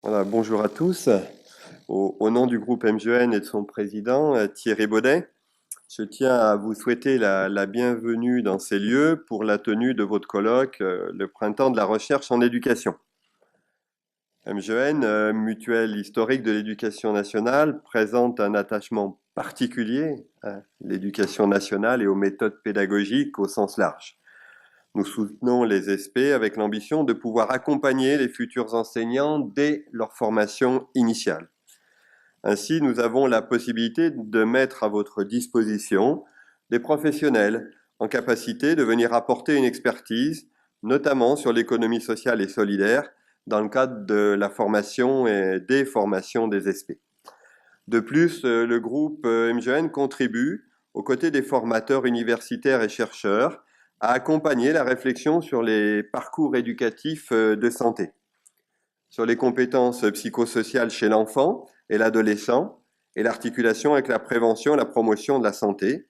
Voilà, bonjour à tous. Au nom du groupe MGN et de son président, Thierry Baudet, je tiens à vous souhaiter la bienvenue dans ces lieux pour la tenue de votre colloque, le Printemps de la recherche en éducation. MGN, mutuelle historique de l'éducation nationale, présente un attachement particulier à l'éducation nationale et aux méthodes pédagogiques au sens large. Nous soutenons les SP avec l'ambition de pouvoir accompagner les futurs enseignants dès leur formation initiale. Ainsi, nous avons la possibilité de mettre à votre disposition des professionnels en capacité de venir apporter une expertise, notamment sur l'économie sociale et solidaire, dans le cadre de la formation et des formations des SP. De plus, le groupe MGN contribue, aux côtés des formateurs universitaires et chercheurs, à accompagner la réflexion sur les parcours éducatifs de santé, sur les compétences psychosociales chez l'enfant et l'adolescent et l'articulation avec la prévention et la promotion de la santé,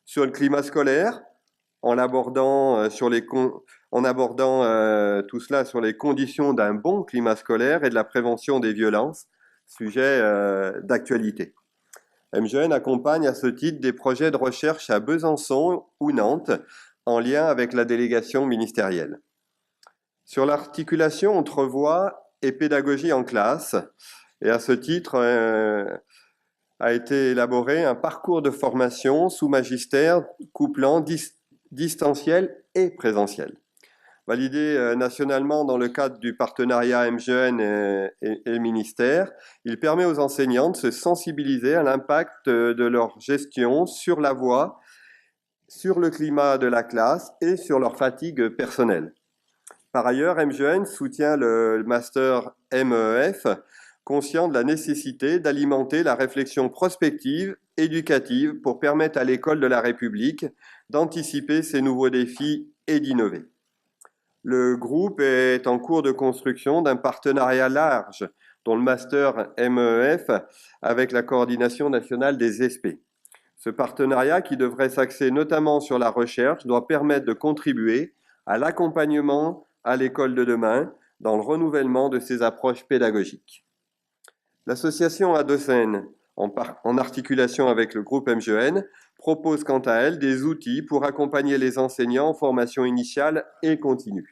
sur le climat scolaire, en abordant, tout cela sur les conditions d'un bon climat scolaire et de la prévention des violences, sujet d'actualité. MGN accompagne à ce titre des projets de recherche à Besançon ou Nantes, en lien avec la délégation ministérielle. Sur l'articulation entre voix et pédagogie en classe, et à ce titre a été élaboré un parcours de formation sous magistère couplant distanciel et présentiel. Validé nationalement dans le cadre du partenariat MGN et le ministère, il permet aux enseignants de se sensibiliser à l'impact de leur gestion sur la voix, sur le climat de la classe et sur leur fatigue personnelle. Par ailleurs, MGN soutient le master MEF, conscient de la nécessité d'alimenter la réflexion prospective, éducative, pour permettre à l'école de la République d'anticiper ces nouveaux défis et d'innover. Le groupe est en cours de construction d'un partenariat large, dont le master MEF, avec la coordination nationale des SP. Ce partenariat, qui devrait s'axer notamment sur la recherche, doit permettre de contribuer à l'accompagnement à l'école de demain dans le renouvellement de ses approches pédagogiques. L'association Adocène, en articulation avec le groupe MGN, propose quant à elle des outils pour accompagner les enseignants en formation initiale et continue.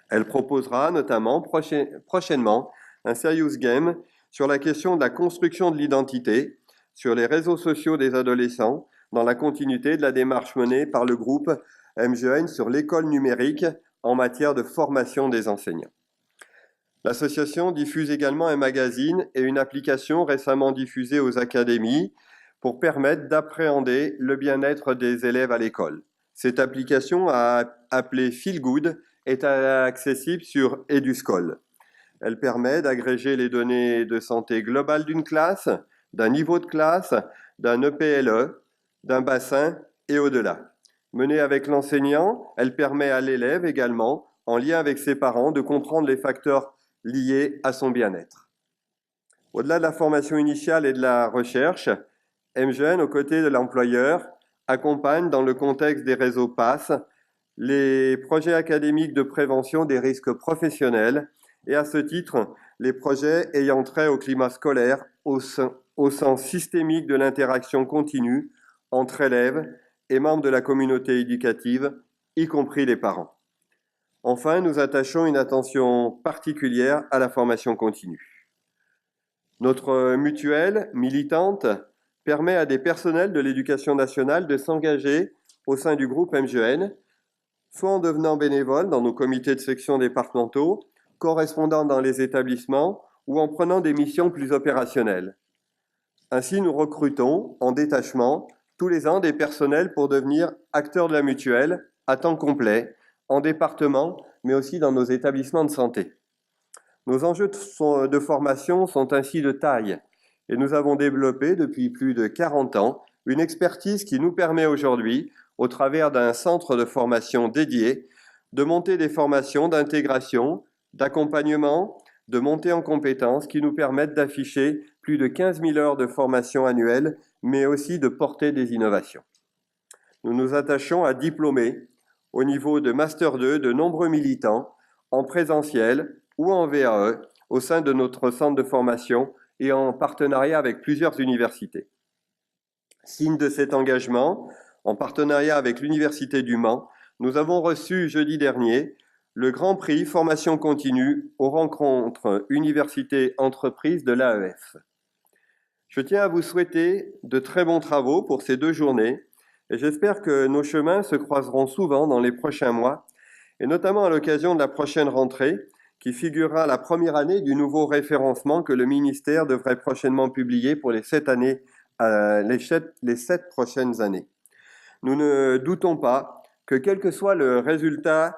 Elle proposera notamment prochainement un serious game sur la question de la construction de l'identité sur les réseaux sociaux des adolescents, dans la continuité de la démarche menée par le groupe MGN sur l'école numérique en matière de formation des enseignants. L'association diffuse également un magazine et une application récemment diffusée aux académies pour permettre d'appréhender le bien-être des élèves à l'école. Cette application, appelée Feel Good, est accessible sur Eduscol. Elle permet d'agréger les données de santé globale d'une classe, d'un niveau de classe, d'un EPLE, d'un bassin et au-delà. Menée avec l'enseignant, elle permet à l'élève également, en lien avec ses parents, de comprendre les facteurs liés à son bien-être. Au-delà de la formation initiale et de la recherche, MGN, aux côtés de l'employeur, accompagne dans le contexte des réseaux PASS les projets académiques de prévention des risques professionnels et à ce titre, les projets ayant trait au climat scolaire au sens systémique de l'interaction continue entre élèves et membres de la communauté éducative, y compris les parents. Enfin, nous attachons une attention particulière à la formation continue. Notre mutuelle militante permet à des personnels de l'éducation nationale de s'engager au sein du groupe MGN, soit en devenant bénévoles dans nos comités de section départementaux, correspondant dans les établissements ou en prenant des missions plus opérationnelles. Ainsi, nous recrutons en détachement tous les ans des personnels pour devenir acteurs de la mutuelle à temps complet, en département, mais aussi dans nos établissements de santé. Nos enjeux de formation sont ainsi de taille et nous avons développé depuis plus de 40 ans une expertise qui nous permet aujourd'hui, au travers d'un centre de formation dédié, de monter des formations d'intégration, d'accompagnement, de montée en compétences qui nous permettent d'afficher plus de 15 000 heures de formation annuelle, mais aussi de porter des innovations. Nous nous attachons à diplômer, au niveau de Master 2, de nombreux militants, en présentiel ou en VAE, au sein de notre centre de formation et en partenariat avec plusieurs universités. Signe de cet engagement, en partenariat avec l'Université du Mans, nous avons reçu jeudi dernier le Grand Prix Formation continue aux rencontres université-entreprise de l'AEF. Je tiens à vous souhaiter de très bons travaux pour ces 2 journées et j'espère que nos chemins se croiseront souvent dans les prochains mois et notamment à l'occasion de la prochaine rentrée qui figurera la première année du nouveau référencement que le ministère devrait prochainement publier pour les 7 prochaines années. Nous ne doutons pas que quel que soit le résultat,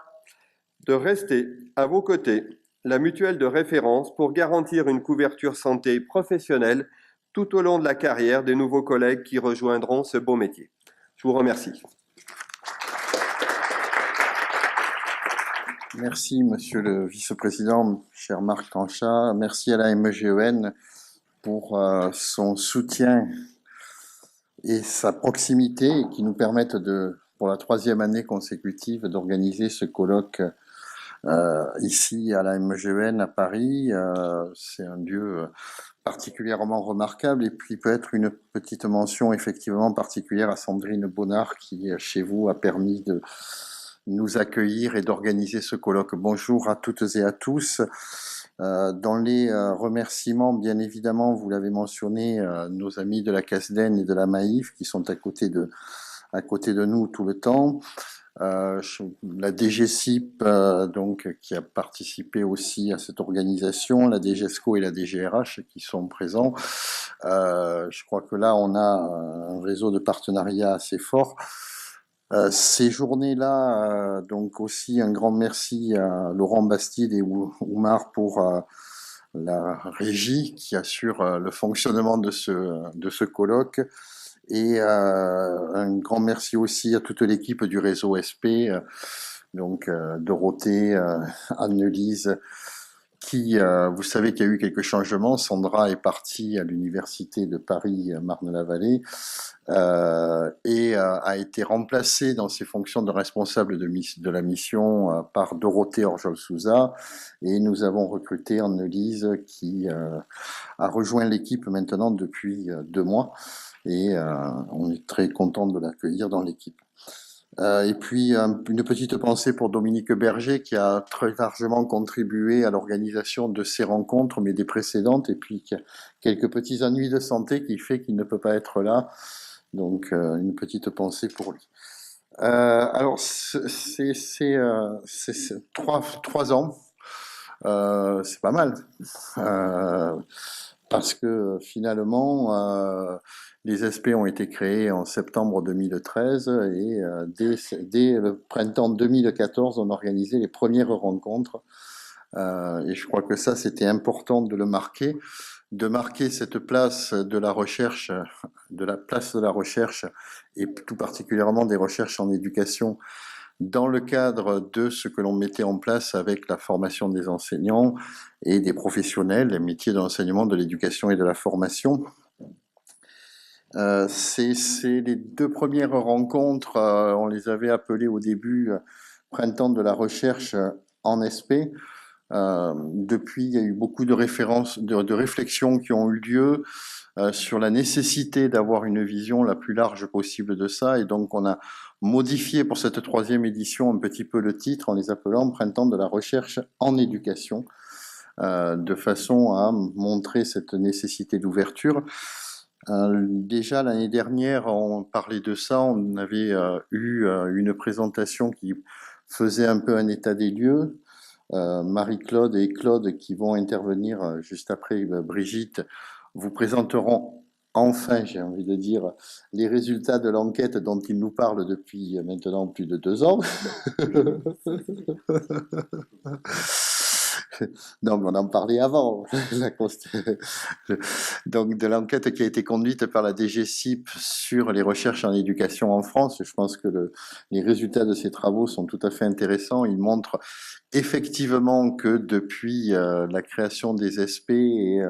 de rester à vos côtés la mutuelle de référence pour garantir une couverture santé professionnelle tout au long de la carrière des nouveaux collègues qui rejoindront ce beau métier. Je vous remercie. Merci, Monsieur le Vice-président, cher Marc Tranchat. Merci à la MEGEN pour son soutien et sa proximité qui nous permettent pour la 3e année consécutive d'organiser ce colloque ici à la MEGEN à Paris. C'est un lieu particulièrement remarquable et puis peut-être une petite mention effectivement particulière à Sandrine Bonnard qui, chez vous, a permis de nous accueillir et d'organiser ce colloque. Bonjour à toutes et à tous. Dans les remerciements, bien évidemment, vous l'avez mentionné, nos amis de la CASDEN et de la MAIF qui sont à côté de nous tout le temps. La DGCIP, donc, qui a participé aussi à cette organisation, la DGESCO et la DGRH qui sont présents. Je crois que là, on a un réseau de partenariat assez fort. Ces journées-là, donc aussi un grand merci à Laurent Bastide et Oumar pour la régie qui assure le fonctionnement de ce colloque. Et un grand merci aussi à toute l'équipe du réseau SP, donc Dorothée, Anne-Lise, qui, vous savez qu'il y a eu quelques changements. Sandra est partie à l'université de Paris, Marne-la-Vallée, et a été remplacée dans ses fonctions de responsable de la mission par Dorothée Orjol-Souza. Et nous avons recruté Anne-Lise qui a rejoint l'équipe maintenant depuis 2 mois. Et on est très content de l'accueillir dans l'équipe. Et puis une petite pensée pour Dominique Berger qui a très largement contribué à l'organisation de ces rencontres, mais des précédentes, et puis qui a quelques petits ennuis de santé qui fait qu'il ne peut pas être là. Donc une petite pensée pour lui. Alors c'est 3 ans, c'est pas mal. Parce que finalement, les SP ont été créés en septembre 2013 et dès le printemps 2014, on organisait les premières rencontres. Et je crois que ça, c'était important de le marquer, de marquer cette place de la recherche, et tout particulièrement des recherches en éducation dans le cadre de ce que l'on mettait en place avec la formation des enseignants et des professionnels, les métiers de l'enseignement, de l'éducation et de la formation. C'est les 2 premières rencontres, on les avait appelées au début Printemps de la recherche en SP. Depuis, il y a eu beaucoup de réflexions qui ont eu lieu sur la nécessité d'avoir une vision la plus large possible de ça, et donc on a modifié pour cette 3e édition un petit peu le titre en les appelant Printemps de la recherche en éducation, de façon à montrer cette nécessité d'ouverture. Déjà l'année dernière, on parlait de ça, on avait eu une présentation qui faisait un peu un état des lieux. Marie-Claude et Claude, qui vont intervenir juste après Brigitte, vous présenteront enfin, j'ai envie de dire, les résultats de l'enquête dont ils nous parlent depuis maintenant plus de 2 ans. Non, mais on en parlait avant. Donc, de l'enquête qui a été conduite par la DGCIP sur les recherches en éducation en France. Je pense que les résultats de ces travaux sont tout à fait intéressants. Ils montrent effectivement que depuis la création des SP et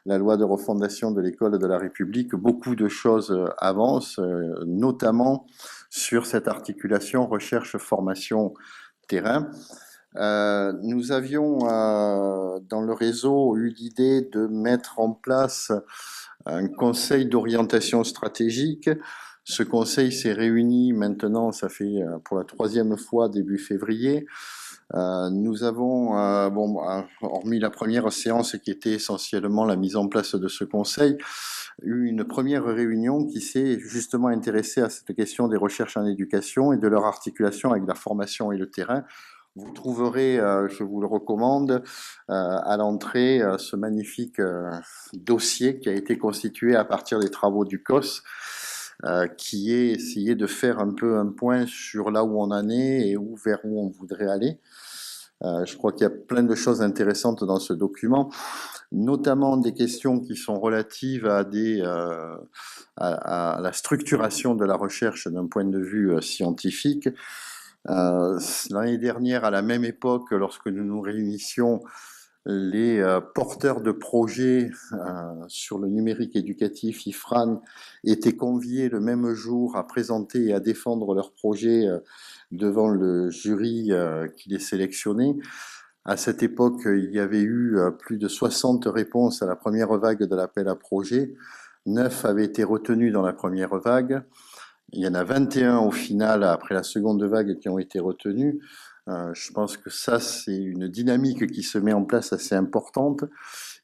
la loi de refondation de l'école de la République, beaucoup de choses avancent, notamment sur cette articulation recherche-formation-terrain. Nous avions dans le réseau eu l'idée de mettre en place un conseil d'orientation stratégique. Ce conseil s'est réuni maintenant, ça fait pour la 3e fois début février. Nous avons, hormis la première séance qui était essentiellement la mise en place de ce conseil, eu une première réunion qui s'est justement intéressée à cette question des recherches en éducation et de leur articulation avec la formation et le terrain. Vous trouverez, je vous le recommande, à l'entrée ce magnifique dossier qui a été constitué à partir des travaux du COS, qui est essayer de faire un peu un point sur là où on en est et vers où on voudrait aller. Je crois qu'il y a plein de choses intéressantes dans ce document, notamment des questions qui sont relatives à la structuration de la recherche d'un point de vue scientifique. L'année dernière, à la même époque, lorsque nous nous réunissions, les porteurs de projets sur le numérique éducatif, IFRAN, étaient conviés le même jour à présenter et à défendre leurs projets devant le jury qui les sélectionnait. À cette époque, il y avait eu plus de 60 réponses à la première vague de l'appel à projets. 9 avaient été retenus dans la première vague. Il y en a 21 au final, après la seconde vague, qui ont été retenus. Je pense que ça, c'est une dynamique qui se met en place assez importante.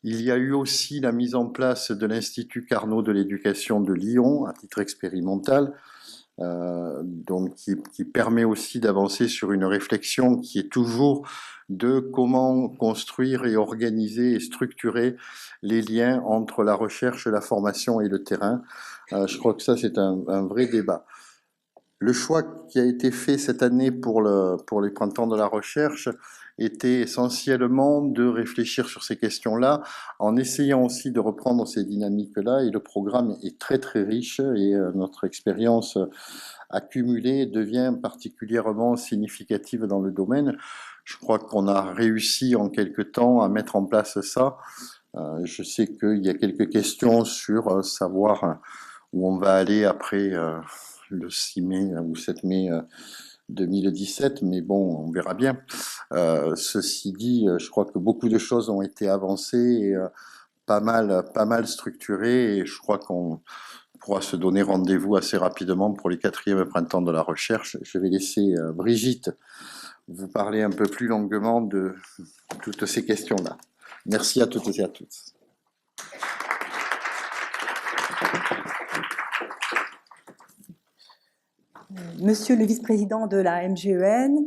Il y a eu aussi la mise en place de l'Institut Carnot de l'éducation de Lyon, à titre expérimental, donc qui permet aussi d'avancer sur une réflexion qui est toujours de comment construire et organiser et structurer les liens entre la recherche, la formation et le terrain. Je crois que ça, c'est un vrai débat. Le choix qui a été fait cette année pour les printemps de la recherche était essentiellement de réfléchir sur ces questions-là, en essayant aussi de reprendre ces dynamiques-là, et le programme est très très riche, et notre expérience accumulée devient particulièrement significative dans le domaine. Je crois qu'on a réussi en quelque temps à mettre en place ça. Je sais qu'il y a quelques questions sur savoir où on va aller après le 6 mai ou 7 mai 2017, mais bon, on verra bien. Ceci dit, je crois que beaucoup de choses ont été avancées et pas mal structurées, et je crois qu'on pourra se donner rendez-vous assez rapidement pour les 4e printemps de la recherche. Je vais laisser Brigitte vous parler un peu plus longuement de toutes ces questions-là. Merci à toutes et à tous. Monsieur le vice-président de la MGEN,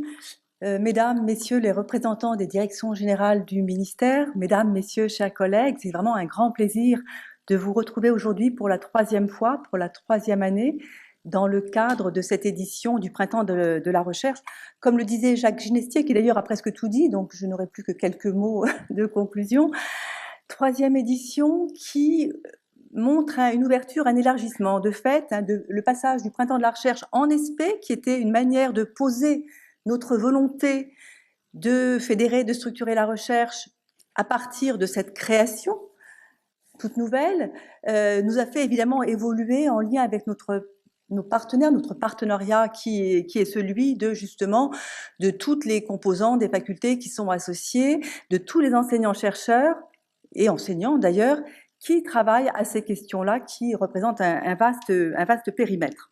mesdames, messieurs les représentants des directions générales du ministère, mesdames, messieurs, chers collègues, c'est vraiment un grand plaisir de vous retrouver aujourd'hui pour la 3e fois, pour la 3e année, dans le cadre de cette édition du Printemps de la Recherche. Comme le disait Jacques Ginestier, qui d'ailleurs a presque tout dit, donc je n'aurai plus que quelques mots de conclusion. 3e édition qui montre une ouverture, un élargissement. De fait, le passage du Printemps de la Recherche en ESPE, qui était une manière de poser notre volonté de fédérer, de structurer la recherche à partir de cette création toute nouvelle, nous a fait évidemment évoluer en lien avec nos partenaires, notre partenariat qui est celui de justement de toutes les composantes des facultés qui sont associées, de tous les enseignants-chercheurs et enseignants d'ailleurs, qui travaillent à ces questions-là, qui représentent un vaste périmètre.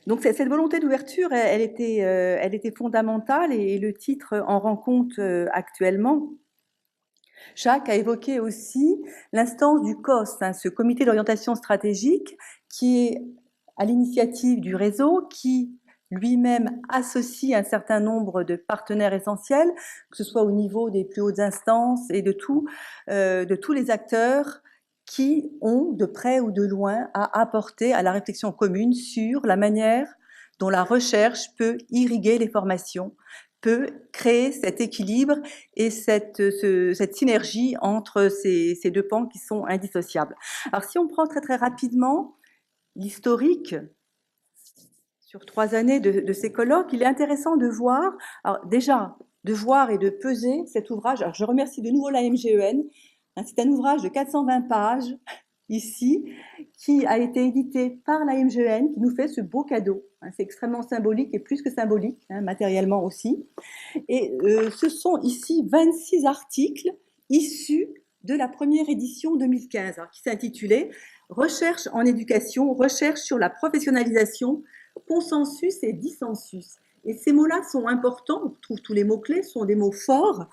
Donc cette volonté d'ouverture, elle était fondamentale, et le titre en rend compte actuellement. Jacques a évoqué aussi l'instance du COS, ce comité d'orientation stratégique, qui est à l'initiative du réseau, qui lui-même associe un certain nombre de partenaires essentiels, que ce soit au niveau des plus hautes instances et de tous les acteurs qui ont, de près ou de loin, à apporter à la réflexion commune sur la manière dont la recherche peut irriguer les formations, peut créer cet équilibre et cette synergie entre ces deux pans qui sont indissociables. Alors si on prend très très rapidement l'historique sur 3 années de ces colloques, il est intéressant de voir, alors déjà, de voir et de peser cet ouvrage. Alors je remercie de nouveau la MGEN. C'est un ouvrage de 420 pages, ici, qui a été édité par la MGEN, qui nous fait ce beau cadeau, C'est extrêmement symbolique et plus que symbolique, matériellement aussi. Et ce sont ici 26 articles issus de la première édition 2015, qui s'intitulait « Recherche en éducation, recherche sur la professionnalisation, consensus et dissensus ». Et ces mots-là sont importants, on trouve tous les mots-clés, sont des mots forts.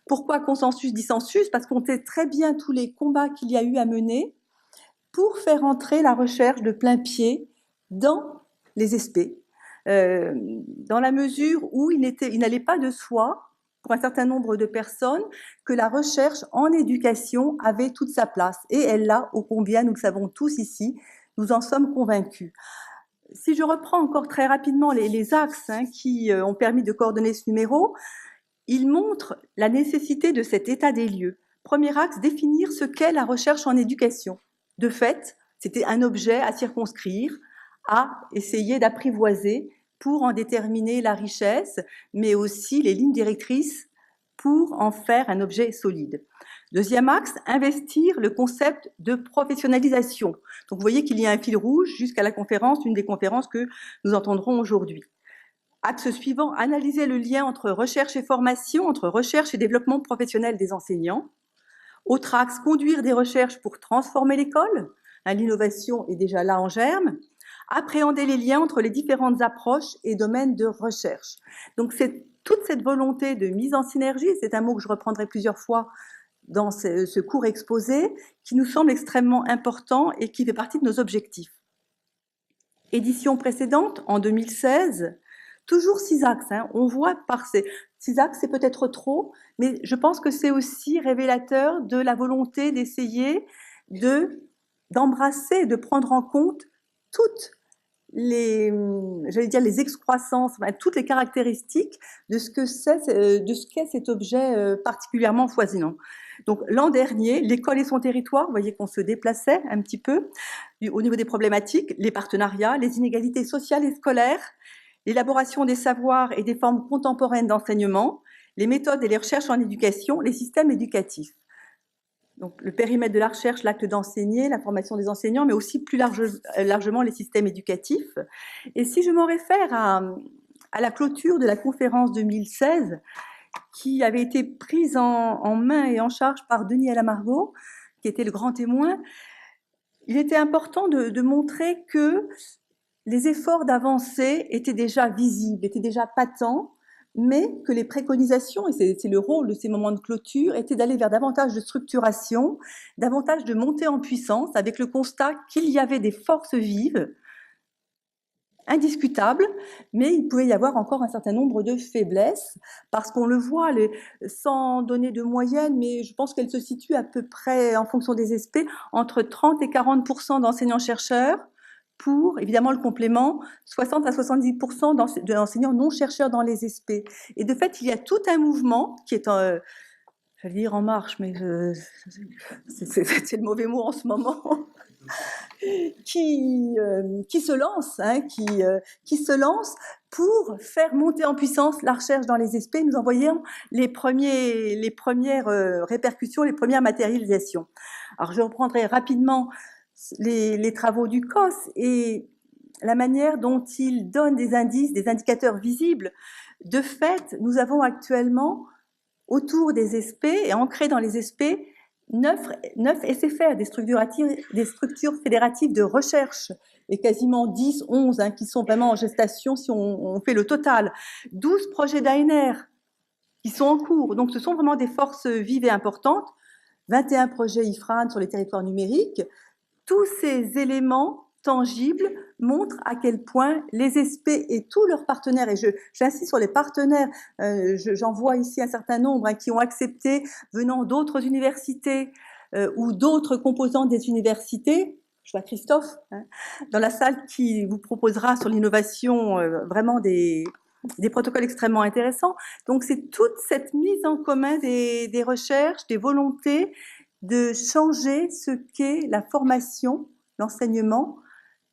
Pourquoi consensus, dissensus? Parce qu'on sait très bien tous les combats qu'il y a eu à mener pour faire entrer la recherche de plein pied dans les SP, dans la mesure où il n'allait pas de soi, pour un certain nombre de personnes, que la recherche en éducation avait toute sa place. Et elle l'a, ô combien, nous le savons tous ici, nous en sommes convaincus. Si je reprends encore très rapidement les axes qui ont permis de coordonner ce numéro, ils montrent la nécessité de cet état des lieux. Premier axe, définir ce qu'est la recherche en éducation. De fait, c'était un objet à circonscrire, à essayer d'apprivoiser pour en déterminer la richesse, mais aussi les lignes directrices pour en faire un objet solide. Deuxième axe, investir le concept de professionnalisation. Donc vous voyez qu'il y a un fil rouge jusqu'à la conférence, une des conférences que nous entendrons aujourd'hui. Axe suivant, analyser le lien entre recherche et formation, entre recherche et développement professionnel des enseignants. Autre axe, conduire des recherches pour transformer l'école. L'innovation est déjà là en germe. Appréhender les liens entre les différentes approches et domaines de recherche. Donc c'est toute cette volonté de mise en synergie, c'est un mot que je reprendrai plusieurs fois dans ce court exposé, qui nous semble extrêmement important et qui fait partie de nos objectifs. Édition précédente, en 2016, toujours 6 axes. On voit par ces 6 axes, c'est peut-être trop, mais je pense que c'est aussi révélateur de la volonté d'essayer d'embrasser, de prendre en compte toutes les excroissances, toutes les caractéristiques de ce qu'est cet objet particulièrement foisonnant. Donc l'an dernier, l'école et son territoire, vous voyez qu'on se déplaçait un petit peu au niveau des problématiques, les partenariats, les inégalités sociales et scolaires, l'élaboration des savoirs et des formes contemporaines d'enseignement, les méthodes et les recherches en éducation, les systèmes éducatifs. Donc, le périmètre de la recherche, l'acte d'enseigner, la formation des enseignants, mais aussi plus largement les systèmes éducatifs. Et si je m'en réfère à la clôture de la conférence 2016, qui avait été prise en main et en charge par Denis Alamargot, qui était le grand témoin, il était important de montrer que les efforts d'avancée étaient déjà visibles, étaient déjà patents, mais que les préconisations, et c'est le rôle de ces moments de clôture, étaient d'aller vers davantage de structuration, davantage de montée en puissance, avec le constat qu'il y avait des forces vives, indiscutables, mais il pouvait y avoir encore un certain nombre de faiblesses, parce qu'on le voit, sans donner de moyenne, mais je pense qu'elle se situe à peu près, en fonction des SP, entre 30 et 40% d'enseignants-chercheurs, pour, évidemment, le complément, 60 à 70% d'enseignants non-chercheurs dans les SP. Et de fait, il y a tout un mouvement qui est, j'allais dire en marche, mais c'est le mauvais mot en ce moment, qui se lance, qui se lance pour faire monter en puissance la recherche dans les SP. Nous en voyons les premières répercussions, les premières matérialisations. Alors, je reprendrai rapidement les travaux du COS et la manière dont ils donnent des indices, des indicateurs visibles. De fait, nous avons actuellement, autour des SP et ancrés dans les SP, 9 SFR, des structures fédératives de recherche, et quasiment 10, 11 qui sont vraiment en gestation si on fait le total. 12 projets d'ANR qui sont en cours. Donc, ce sont vraiment des forces vives et importantes. 21 projets IFRAN sur les territoires numériques. Tous ces éléments tangibles montrent à quel point les SP et tous leurs partenaires, et j'insiste sur les partenaires, j'en vois ici un certain nombre qui ont accepté, venant d'autres universités ou d'autres composants des universités. Je vois Christophe dans la salle qui vous proposera sur l'innovation vraiment des protocoles extrêmement intéressants. Donc c'est toute cette mise en commun des recherches, des volontés, de changer ce qu'est la formation, l'enseignement,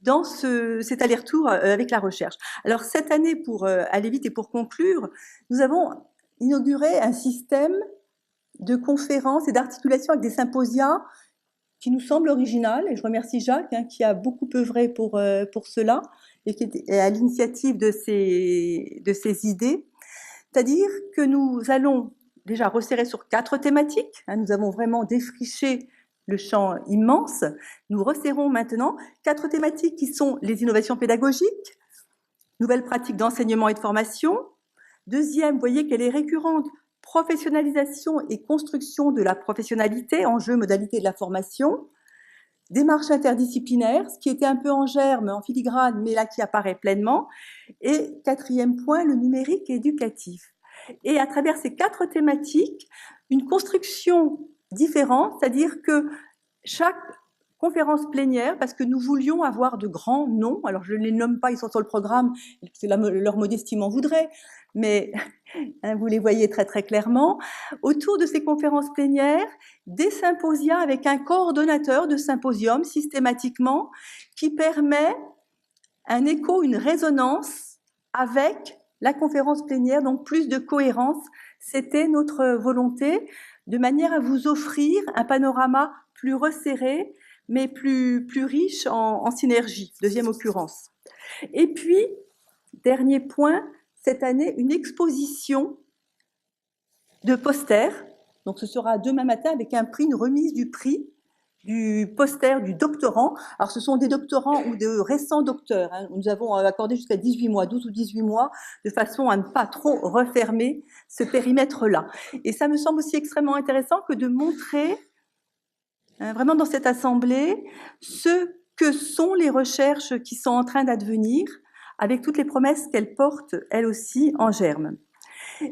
dans cet aller-retour avec la recherche. Alors cette année, pour aller vite et pour conclure, nous avons inauguré un système de conférences et d'articulation avec des symposia qui nous semble original, et je remercie Jacques qui a beaucoup œuvré pour cela et qui est à l'initiative de ces idées. C'est-à-dire que nous allons déjà resserrer sur 4 thématiques. Nous avons vraiment défriché le champ immense. Nous resserrons maintenant 4 thématiques qui sont les innovations pédagogiques, nouvelles pratiques d'enseignement et de formation. Deuxième, vous voyez qu'elle est récurrente, professionnalisation et construction de la professionnalité, enjeux, modalités de la formation. Démarche interdisciplinaire, ce qui était un peu en germe, en filigrane, mais là qui apparaît pleinement. Et 4e point, le numérique éducatif. Et à travers ces 4 thématiques, une construction différente, c'est-à-dire que chaque conférence plénière, parce que nous voulions avoir de grands noms, alors je ne les nomme pas, ils sont sur le programme, leur modestie m'en voudrait, mais vous les voyez très très clairement. Autour de ces conférences plénières, des symposia avec un coordonnateur de symposium systématiquement qui permet un écho, une résonance avec la conférence plénière, donc plus de cohérence. C'était notre volonté, de manière à vous offrir un panorama plus resserré, mais plus riche en synergie, deuxième occurrence. Et puis, dernier point, cette année, une exposition de posters. Donc, ce sera demain matin avec un prix, une remise du prix du poster du doctorant. Alors, ce sont des doctorants ou de récents docteurs. Nous avons accordé jusqu'à 18 mois, 12 ou 18 mois, de façon à ne pas trop refermer ce périmètre-là. Et ça me semble aussi extrêmement intéressant que de montrer vraiment dans cette assemblée ce que sont les recherches qui sont en train d'advenir, avec toutes les promesses qu'elles portent, elles aussi, en germe.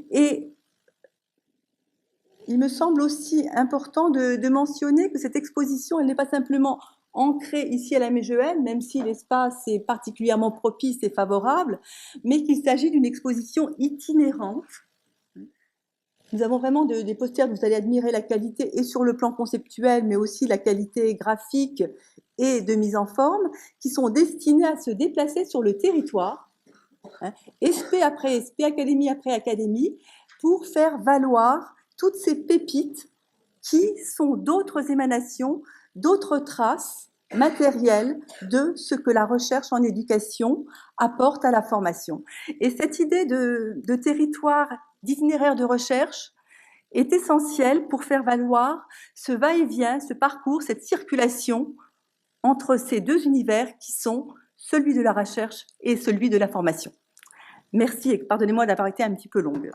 Et il me semble aussi important de mentionner que cette exposition, elle n'est pas simplement ancrée ici à la MGEN, même si l'espace est particulièrement propice et favorable, mais qu'il s'agit d'une exposition itinérante. Nous avons vraiment des posters, vous allez admirer la qualité et sur le plan conceptuel, mais aussi la qualité graphique et de mise en forme, qui sont destinés à se déplacer sur le territoire, SP après SP, académie après académie, pour faire valoir toutes ces pépites qui sont d'autres émanations, d'autres traces matérielles de ce que la recherche en éducation apporte à la formation. Et cette idée de territoire, d'itinéraire de recherche est essentielle pour faire valoir ce va-et-vient, ce parcours, cette circulation entre ces 2 univers qui sont celui de la recherche et celui de la formation. Merci et pardonnez-moi d'avoir été un petit peu longue.